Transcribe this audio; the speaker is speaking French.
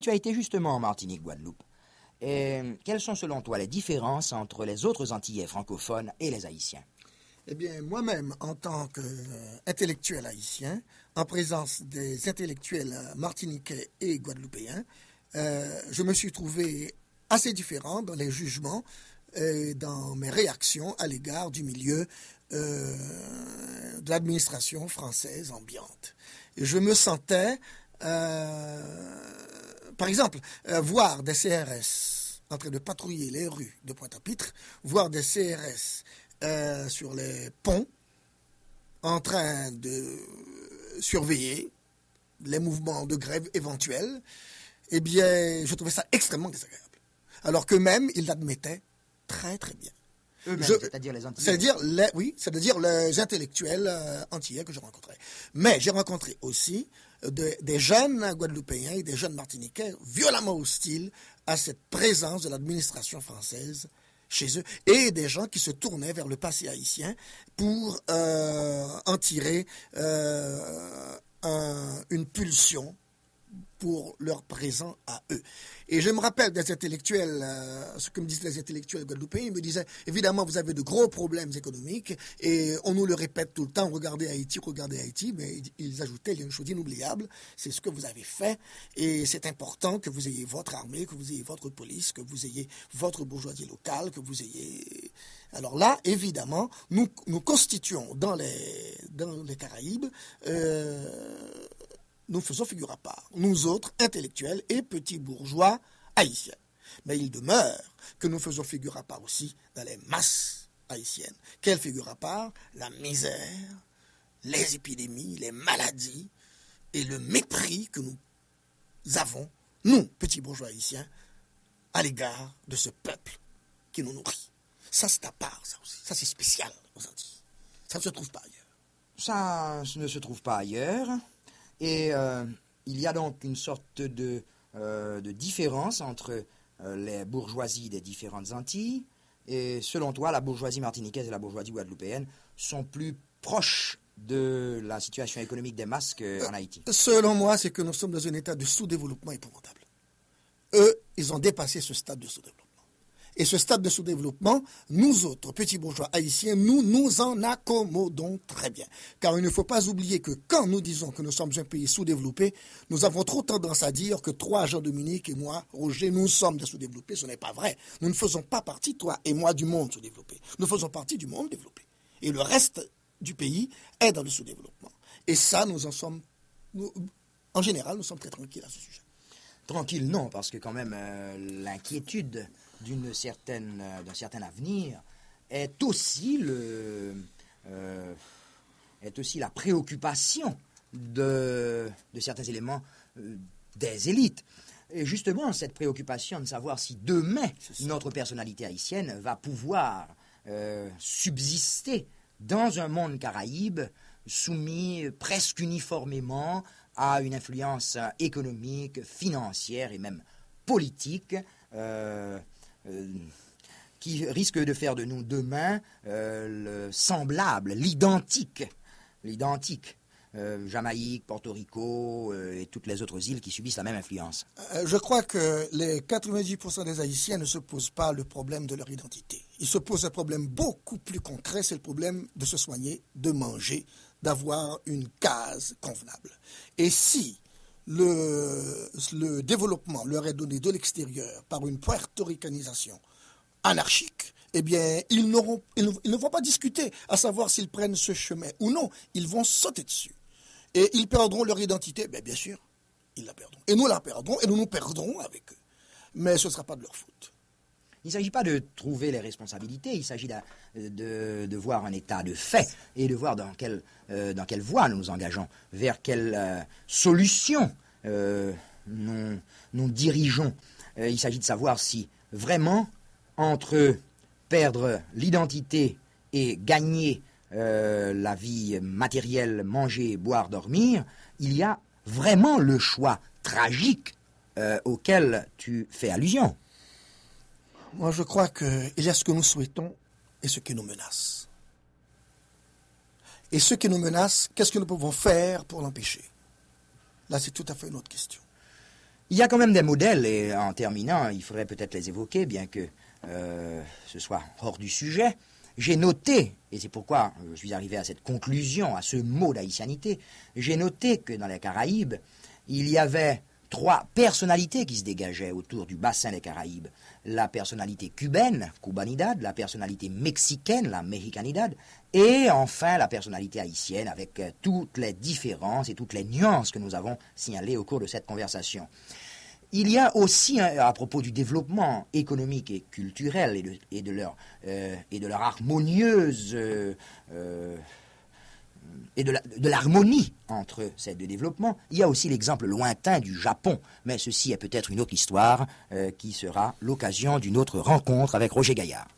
Tu as été justement en Martinique, Guadeloupe. Et quelles sont selon toi les différences entre les autres Antillais francophones et les Haïtiens? Eh bien, moi-même, en tant qu'intellectuel haïtien, en présence des intellectuels martiniquais et guadeloupéens, je me suis trouvé assez différent dans les jugements et dans mes réactions à l'égard du milieu de l'administration française ambiante. Et je me sentais, par exemple, voir des CRS en train de patrouiller les rues de Pointe-à-Pitre, voir des CRS sur les ponts en train de surveiller les mouvements de grève éventuels, eh bien, je trouvais ça extrêmement désagréable. Alors qu'eux-mêmes, ils l'admettaient très très bien. Eux-mêmes, c'est-à-dire les Antillais. C'est-à-dire les intellectuels antillais que je rencontrais. Mais j'ai rencontré aussi des jeunes guadeloupéens et des jeunes martiniquais violemment hostiles à cette présence de l'administration française chez eux, et des gens qui se tournaient vers le passé haïtien pour en tirer une pulsion pour leur présent à eux. Et je me rappelle des intellectuels, ce que me disaient les intellectuels guadeloupéens, ils me disaient, évidemment, vous avez de gros problèmes économiques, et on nous le répète tout le temps, regardez Haïti, mais ils ajoutaient, il y a une chose inoubliable, c'est ce que vous avez fait, et c'est important que vous ayez votre armée, que vous ayez votre police, que vous ayez votre bourgeoisie locale, que vous ayez... Alors là, évidemment, nous constituons dans les Caraïbes... nous faisons figure à part, nous autres, intellectuels et petits bourgeois haïtiens. Mais il demeure que nous faisons figure à part aussi dans les masses haïtiennes. Quelle figure à part? La misère, les épidémies, les maladies et le mépris que nous avons, nous, petits bourgeois haïtiens, à l'égard de ce peuple qui nous nourrit. Ça, c'est à part, ça aussi. Ça, c'est spécial aux Antilles. Ça ne se trouve pas ailleurs. Ça ne se trouve pas ailleurs. Et il y a donc une sorte de différence entre les bourgeoisies des différentes Antilles. Et selon toi, la bourgeoisie martiniquaise et la bourgeoisie guadeloupéenne sont plus proches de la situation économique des masses qu'en Haïti? Selon moi, c'est que nous sommes dans un état de sous-développement épouvantable. Eux, ils ont dépassé ce stade de sous-développement. Et ce stade de sous-développement, nous autres, petits bourgeois haïtiens, nous nous en accommodons très bien. Car il ne faut pas oublier que quand nous disons que nous sommes un pays sous-développé, nous avons trop tendance à dire que toi, Jean-Dominique et moi, Roger, nous sommes des sous-développés. Ce n'est pas vrai. Nous ne faisons pas partie, toi et moi, du monde sous-développé. Nous faisons partie du monde développé. Et le reste du pays est dans le sous-développement. Et ça, en général, nous sommes très tranquilles à ce sujet. Tranquille, non, parce que quand même, l'inquiétude d'un certain avenir est aussi la préoccupation de certains éléments des élites. Et justement, cette préoccupation de savoir si demain notre personnalité haïtienne va pouvoir subsister dans un monde caraïbe soumis presque uniformément à une influence économique, financière et même politique qui risque de faire de nous demain le semblable, l'identique, Jamaïque, Porto Rico et toutes les autres îles qui subissent la même influence. Je crois que les 90% des Haïtiens ne se posent pas le problème de leur identité. Ils se posent un problème beaucoup plus concret, c'est le problème de se soigner, de manger, d'avoir une case convenable. Et si le développement leur est donné de l'extérieur par une puertoricanisation anarchique, eh bien, ils ne vont pas discuter à savoir s'ils prennent ce chemin ou non. Ils vont sauter dessus. Et ils perdront leur identité. Bien sûr, ils la perdront. Et nous la perdrons, et nous nous perdrons avec eux. Mais ce ne sera pas de leur faute. Il ne s'agit pas de trouver les responsabilités, il s'agit de voir un état de fait et de voir dans quelle voie nous nous engageons, vers quelle solution nous dirigeons. Il s'agit de savoir si vraiment, entre perdre l'identité et gagner la vie matérielle, manger, boire, dormir, il y a vraiment le choix tragique auquel tu fais allusion. Moi, je crois qu'il y a ce que nous souhaitons et ce qui nous menace. Et ce qui nous menace, qu'est-ce que nous pouvons faire pour l'empêcher? Là, c'est tout à fait une autre question. Il y a quand même des modèles, et en terminant, il faudrait peut-être les évoquer, bien que ce soit hors du sujet. J'ai noté, et c'est pourquoi je suis arrivé à cette conclusion, à ce mot d'haïtianité, j'ai noté que dans les Caraïbes, il y avait 3 personnalités qui se dégageaient autour du bassin des Caraïbes. La personnalité cubaine, Cubanidad, la personnalité mexicaine, la Mexicanidad, et enfin la personnalité haïtienne, avec toutes les différences et toutes les nuances que nous avons signalées au cours de cette conversation. Il y a aussi, à propos du développement économique et culturel et de leur harmonieuse et de l'harmonie entre ces 2 développements, il y a aussi l'exemple lointain du Japon. Mais ceci est peut-être une autre histoire qui sera l'occasion d'une autre rencontre avec Roger Gaillard.